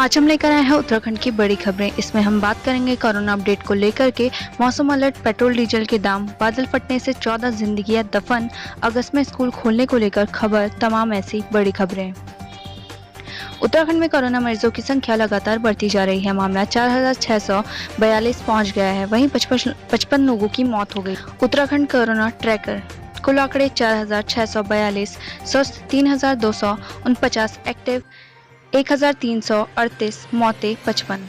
आज हम लेकर आए हैं उत्तराखंड की बड़ी खबरें। इसमें हम बात करेंगे कोरोना अपडेट को लेकर के, मौसम अलर्ट, पेट्रोल डीजल के दाम, बादल फटने से 14 जिंदगियां दफन, अगस्त में स्कूल खोलने को लेकर खबर, तमाम ऐसी बड़ी खबरें। उत्तराखंड में कोरोना मरीजों की संख्या लगातार बढ़ती जा रही है। मामला 4642 पहुंच गया है। वहीं 55 लोगों की मौत हो गई। उत्तराखंड कोरोना ट्रैकर कुल आंकड़े 4642, स्वस्थ 3249, एक्टिव 1338, मौतें 55।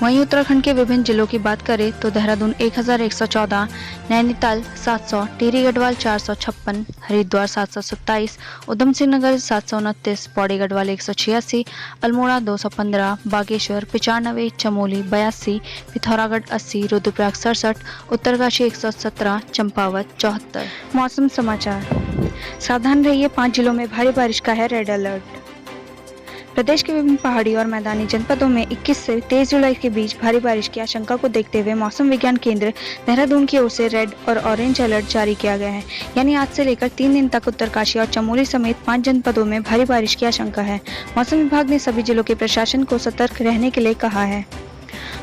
वहीं उत्तराखंड के विभिन्न जिलों की बात करें तो देहरादून 1114, नैनीताल 700, टिहरी गढ़वाल 456, हरिद्वार 727, ऊधम सिंह नगर 729, पौड़ी गढ़वाल 186, अल्मोड़ा 215, बागेश्वर 95, चमोली 82, पिथौरागढ़ 80, रुद्रप्रयाग 67, उत्तरकाशी 117, चंपावत 74। मौसम समाचार। सावधान रहिए, 5 जिलों में भारी बारिश का है रेड अलर्ट। प्रदेश के विभिन्न पहाड़ी और मैदानी जनपदों में 21 से 23 जुलाई के बीच भारी बारिश की आशंका को देखते हुए मौसम विज्ञान केंद्र देहरादून की ओर से रेड और ऑरेंज अलर्ट जारी किया गया है। यानी आज से लेकर 3 दिन तक उत्तरकाशी और चमोली समेत 5 जनपदों में भारी बारिश की आशंका है। मौसम विभाग ने सभी जिलों के प्रशासन को सतर्क रहने के लिए कहा है।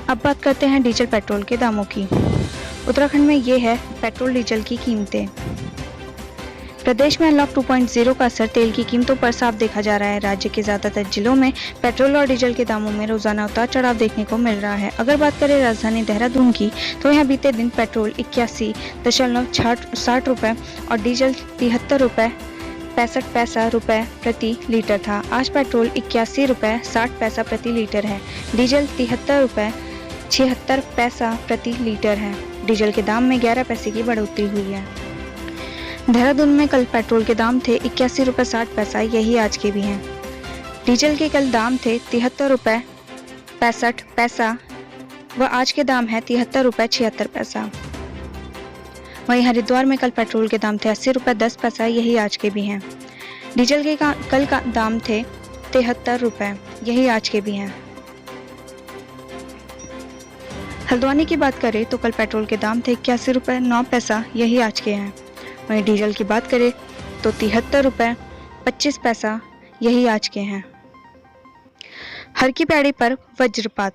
अब बात करते हैं डीजल पेट्रोल के दामों की। उत्तराखंड में ये है पेट्रोल डीजल की कीमतें। प्रदेश में अनलॉक 2.0 का असर तेल की कीमतों पर साफ देखा जा रहा है। राज्य के ज्यादातर जिलों में पेट्रोल और डीजल के दामों में रोजाना उतार चढ़ाव देखने को मिल रहा है। अगर बात करें राजधानी देहरादून की तो यहाँ बीते दिन पेट्रोल 81.60 रुपए और डीजल 73 रुपए 65 रुपए प्रति लीटर था। आज पेट्रोल 81 रुपए 60 पैसा प्रति लीटर है। डीजल 73 रुपए 76 पैसा प्रति लीटर है। डीजल के दाम में 11 पैसे की बढ़ोतरी हुई है। देहरादून में कल पेट्रोल के दाम थे 81 रुपए 60 पैसा, यही आज के भी हैं। डीजल के कल दाम थे 73 रुपए 65 पैसा व आज के दाम है 73 रुपए 76 पैसा। वहीं हरिद्वार में कल पेट्रोल के दाम थे 80 रुपए 10 पैसा, यही आज के भी हैं। डीजल के कल का दाम थे 73 रुपए, यही आज के भी हैं। हल्द्वानी की बात करें तो कल पेट्रोल के दाम थे 81 रुपए 9 पैसा, यही आज के हैं। वहीं डीजल की बात करें तो 73 रुपए 25 पैसा, यही आज के हैं। हर की पैड़ी पर वज्रपात।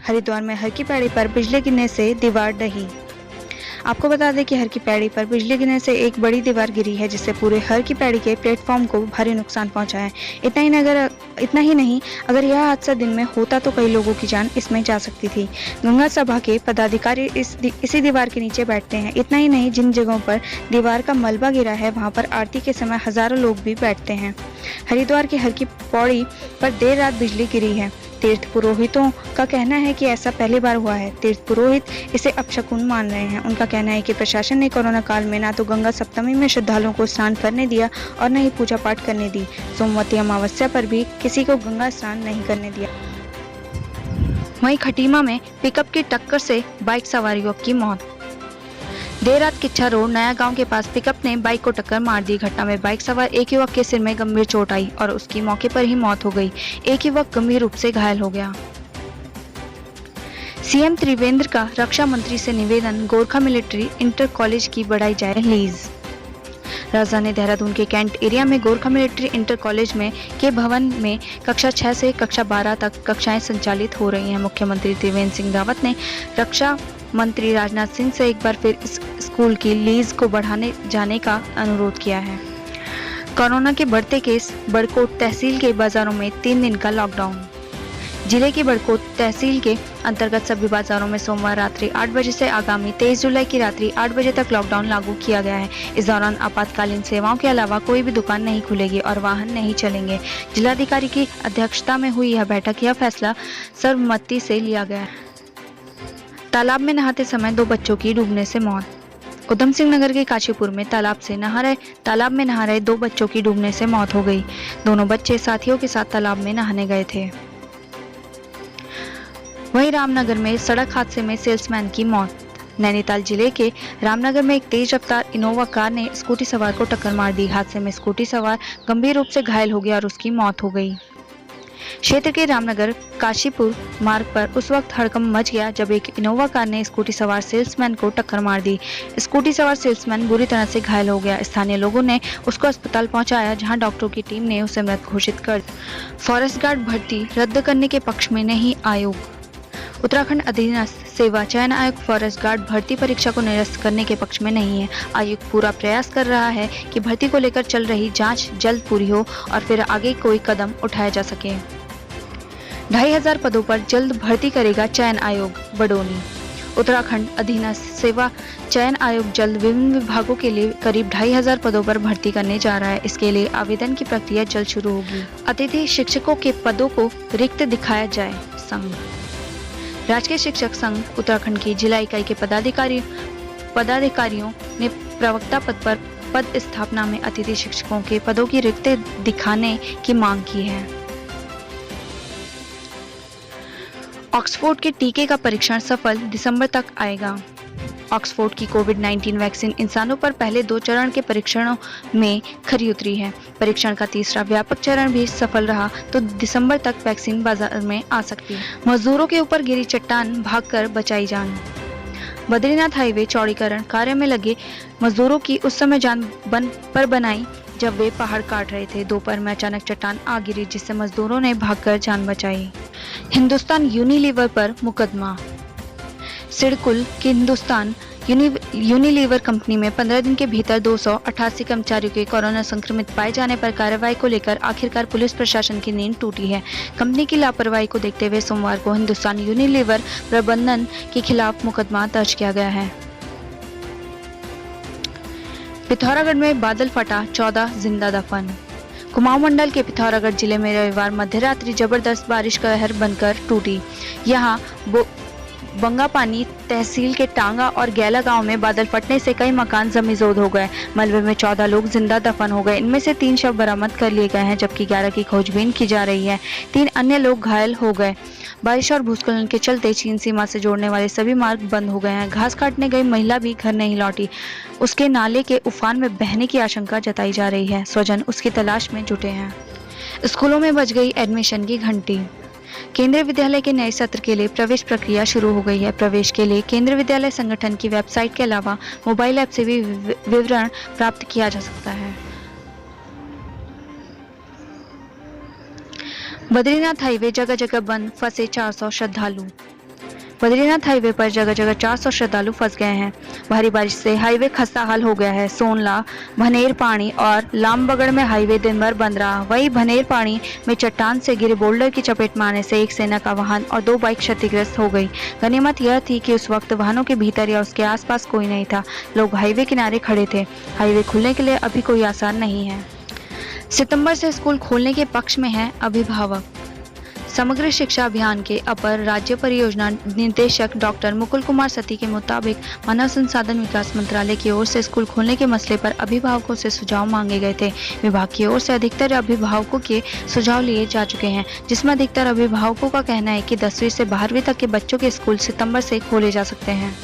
हरिद्वार में हर की पैड़ी पर बिजली गिरने से दीवार ढही। आपको बता दें कि हर की पैड़ी पर बिजली गिरने से एक बड़ी दीवार गिरी है, जिससे पूरे हर की पैड़ी के प्लेटफॉर्म को भारी नुकसान पहुंचा है। इतना ही नहीं, अगर यह हादसा दिन में होता तो कई लोगों की जान इसमें जा सकती थी। गंगा सभा के पदाधिकारी इसी दीवार के नीचे बैठते हैं। इतना ही नहीं, जिन जगहों पर दीवार का मलबा गिरा है वहां पर आरती के समय हजारों लोग भी बैठते हैं। हरिद्वार की हर की पौड़ी पर देर रात बिजली गिरी है। तीर्थ पुरोहितों का कहना है कि ऐसा पहली बार हुआ है। तीर्थ पुरोहित इसे अपशकुन मान रहे हैं। उनका कहना है कि प्रशासन ने कोरोना काल में ना तो गंगा सप्तमी में श्रद्धालुओं को स्नान करने दिया और न ही पूजा पाठ करने दी। सोमवती अमावस्या पर भी किसी को गंगा स्नान नहीं करने दिया। वहीं खटीमा में पिकअप की टक्कर से बाइक सवार युवक की मौत। देर रात किच्छा रोड नया गांव के पास पिकअप ने बाइक को टक्कर मार दी। घटना में बाइक सवार एक युवक के सिर में गंभीर चोट आई और उसकी मौके पर ही मौत हो गई। एक युवक गंभीर रूप से घायल हो गया। सीएम त्रिवेंद्र का रक्षा मंत्री से निवेदन, गोरखा मिलिट्री इंटर कॉलेज की बढ़ाई जाए लीज। राजधानी देहरादून के कैंट एरिया में गोरखा मिलिट्री इंटर कॉलेज में के भवन में कक्षा 6 से कक्षा 12 तक कक्षाएं संचालित हो रही हैं। मुख्यमंत्री त्रिवेंद्र सिंह रावत ने रक्षा मंत्री राजनाथ सिंह से एक बार फिर इस स्कूल की लीज को बढ़ाने जाने का अनुरोध किया है। कोरोना के बढ़ते केस। बड़कोट तहसील के बाजारों में 3 दिन का लॉकडाउन। जिले की बड़कोट तहसील के अंतर्गत सभी बाजारों में सोमवार रात्रि 8 बजे से आगामी 23 जुलाई की रात्रि 8 बजे तक लॉकडाउन लागू किया गया है। इस दौरान आपातकालीन सेवाओं के अलावा कोई भी दुकान नहीं खुलेगी और वाहन नहीं चलेंगे। जिलाधिकारी की अध्यक्षता में हुई यह बैठक, यह फैसला सर्वसम्मति से लिया गया। तालाब में नहाते समय 2 बच्चों की डूबने से मौत। ऊधम सिंह नगर के काशीपुर में तालाब में नहा रहे 2 बच्चों की डूबने से मौत हो गई। दोनों बच्चे साथियों के साथ तालाब में नहाने गए थे। वहीं रामनगर में सड़क हादसे में सेल्समैन की मौत। नैनीताल जिले के रामनगर में एक तेज रफ्तार इनोवा कार ने स्कूटी सवार को टक्कर मार दी। हादसे में स्कूटी सवार गंभीर रूप से घायल हो गया और उसकी मौत हो गई। क्षेत्र के रामनगर काशीपुर मार्ग पर उस वक्त हड़कंप मच गया जब एक इनोवा कार ने स्कूटी सवार सेल्समैन को टक्कर मार दी। स्कूटी सवार सेल्समैन बुरी तरह से घायल हो गया। स्थानीय लोगों ने उसको अस्पताल पहुंचाया, जहां डॉक्टरों की टीम ने उसे मृत घोषित कर दिया। फॉरेस्ट गार्ड भर्ती रद्द करने के पक्ष में नहीं आयोग। उत्तराखंड अधीनस्थ सेवा चयन आयोग फॉरेस्ट गार्ड भर्ती परीक्षा को निरस्त करने के पक्ष में नहीं है। आयोग पूरा प्रयास कर रहा है कि भर्ती को लेकर चल रही जांच जल्द पूरी हो और फिर आगे कोई कदम उठाया जा सके। 2500 पदों पर जल्द भर्ती करेगा चयन आयोग। बडोनी। उत्तराखंड अधीनस्थ सेवा चयन आयोग जल्द विभिन्न विभागों के लिए करीब 2500 पदों पर भर्ती करने जा रहा है। इसके लिए आवेदन की प्रक्रिया जल्द शुरू होगी। अतिथि शिक्षकों के पदों को रिक्त दिखाया जाए। संघ। राजकीय शिक्षक संघ उत्तराखंड की जिला इकाई के पदाधिकारियों ने प्रवक्ता पद पर पद स्थापना में अतिथि शिक्षकों के पदों की रिक्त दिखाने की मांग की है। ऑक्सफोर्ड के टीके का परीक्षण सफल, दिसंबर तक आएगा। ऑक्सफोर्ड की कोविड-19 वैक्सीन इंसानों पर पहले 2 चरण के परीक्षणों में खरी उतरी है। परीक्षण का तीसरा व्यापक चरण भी सफल रहा तो दिसंबर तक वैक्सीन बाजार में आ सकती है। मजदूरों के ऊपर गिरी चट्टान, भागकर बचाई जान। बद्रीनाथ हाईवे चौड़ीकरण कार्य में लगे मजदूरों की उस समय जान पर बनाई जब वे पहाड़ काट रहे थे। दोपहर में अचानक चट्टान आ गिरी, जिससे मजदूरों ने भागकर जान बचाई। हिंदुस्तान यूनिलीवर पर मुकदमा। सिडकुल की हिंदुस्तान यूनिलीवर कंपनी में 15 दिन के भीतर 288 कर्मचारियों के कोरोना संक्रमित पाए जाने पर कार्रवाई को लेकर आखिरकार पुलिस प्रशासन की नींद टूटी है। कंपनी की लापरवाही को देखते हुए सोमवार को हिंदुस्तान यूनिलीवर प्रबंधन के खिलाफ मुकदमा दर्ज किया गया है। पिथौरागढ़ में बादल फटा, 14 जिंदा दफन। कुमाऊं मंडल के पिथौरागढ़ जिले में रविवार मध्यरात्रि जबरदस्त बारिश का कहर बनकर टूटी। यहाँ बंगापानी तहसील के टांगा और गैला गांव में बादल फटने से कई मकान जमीजोद हो गए। मलबे में 14 लोग जिंदा दफन हो गए। इनमें से 3 शव बरामद कर लिए गए हैं, जबकि 11 की खोजबीन की जा रही है। 3 अन्य लोग घायल हो गए। बारिश और भूस्खलन के चलते चीन सीमा से जोड़ने वाले सभी मार्ग बंद हो गए हैं। घास काटने गई महिला भी घर नहीं लौटी। उसके नाले के उफान में बहने की आशंका जताई जा रही है। स्वजन उसकी तलाश में जुटे हैं। स्कूलों में बज गई एडमिशन की घंटी। केंद्रीय विद्यालय के नए सत्र के लिए प्रवेश प्रक्रिया शुरू हो गई है। प्रवेश के लिए केंद्रीय विद्यालय संगठन की वेबसाइट के अलावा मोबाइल ऐप से भी विवरण प्राप्त किया जा सकता है। बद्रीनाथ हाईवे जगह जगह बंद, फंसे 400 श्रद्धालु। बद्रीनाथ हाईवे पर जगह जगह 400 श्रद्धालु फंस गए हैं। भारी बारिश से हाईवे खस्ता हाल हो गया है। सोनला, भनेर पानी और लामबगड़ में हाईवे दिन भर बंद रहा। वहीं भनेर पानी में चट्टान से गिरे बोल्डर की चपेट में आने से एक सेना का वाहन और 2 बाइक क्षतिग्रस्त हो गई। गनीमत यह थी कि उस वक्त वाहनों के भीतर या उसके आसपास कोई नहीं था। लोग हाईवे किनारे खड़े थे। हाईवे खुलने के लिए अभी कोई आसार नहीं है। सितंबर से स्कूल खोलने के पक्ष में है अभिभावक। समग्र शिक्षा अभियान के अपर राज्य परियोजना निदेशक डॉक्टर मुकुल कुमार सती के मुताबिक मानव संसाधन विकास मंत्रालय की ओर से स्कूल खोलने के मसले पर अभिभावकों से सुझाव मांगे गए थे। विभाग की ओर से अधिकतर अभिभावकों के सुझाव लिए जा चुके हैं, जिसमें अधिकतर अभिभावकों का कहना है कि 10वीं से 12वीं तक के बच्चों के स्कूल सितंबर से खोले जा सकते हैं।